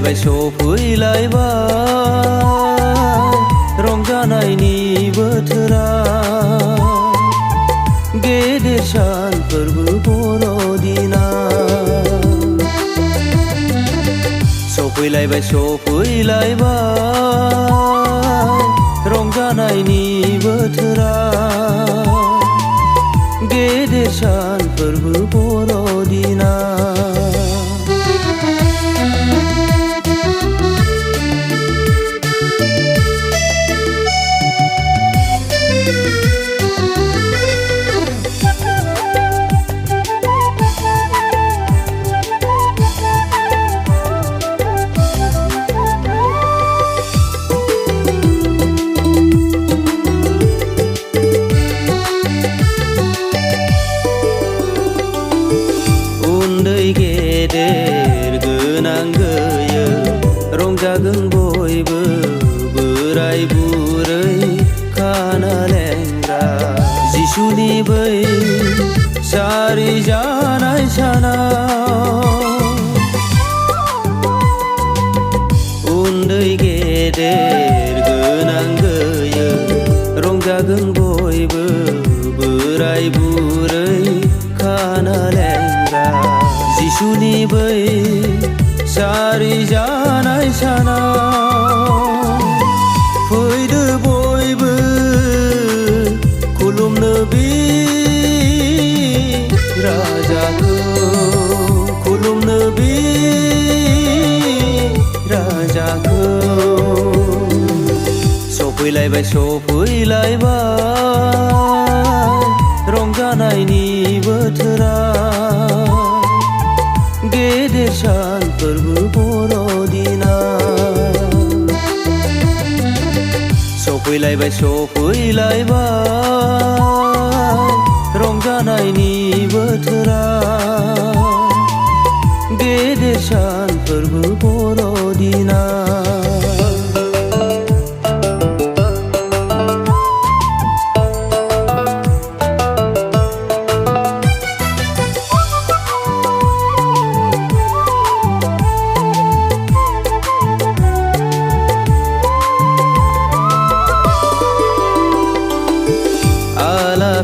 सफैलायबाय सफैलायबाय रंजानायनि बोथोरा गेदेर सान फोरबो बर'दिना सफैलायबाय सफैलायबाय रंजानायनि बोथोरा गेदेर सान फोरबो बर'दिना गेदेर गोनां गैयै रंजागोन बयबो बोराय बुरै खाना लेंग्रा जिसुनि बै सारि जानाय सानाव उन्दै गेदेर गोनां गैयै रंजागोन बयबो बोराय बुरै खाना लेंग्रा जिसुनि बै सारि जानाय सानाव फैदो बयबो खुलुमनो बि राजाखौ खुलुमनो बि राजाखौ सफैलायबाय सफैलायबाय रंजानायनि बोथोरा गेदेर सान फोरबो बर'दिना सफैलायबाय सफैलायबाय रंजानायनि बोथोरा गेदेर सान फोरबो बर'दिना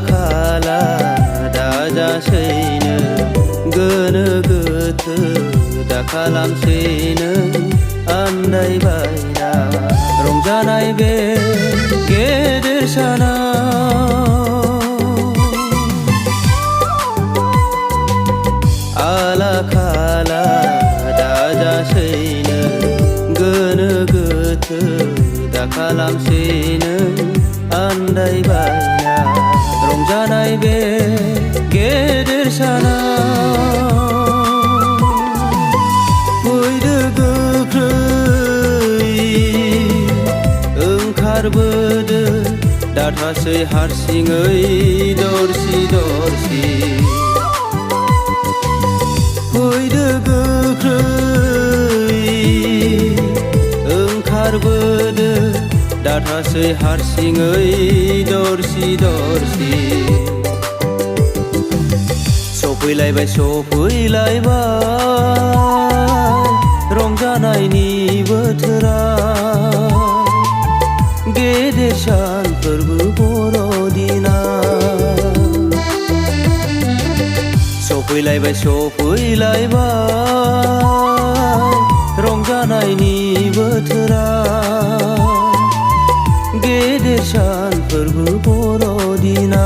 खाला दाजासैनो गोनो गोथो दा खालामसैनो आन्दायबायना रंजानाय बे गेदेर सानाव आला खाला दाजासैनो गोनो गोथो दा खालामसैनो आन्दायबायना रंजानाय बे गेदेर सानाव फैदो गोख्रै ओंखारबोदो दाथासै हारसिङै दरसि दरसि फैदो गोख्रै ओंखारबोदो दाथासै हारसिङै दरसि दरसि सफैलायबाय सफैलायबाय रंजानायनि बोथोरा गेदेर सान फोरबो बर'दिना सफैलायबाय सफैलायबाय रंजानायनि बोथोरा गेदेर सान फोरबो बर'दिना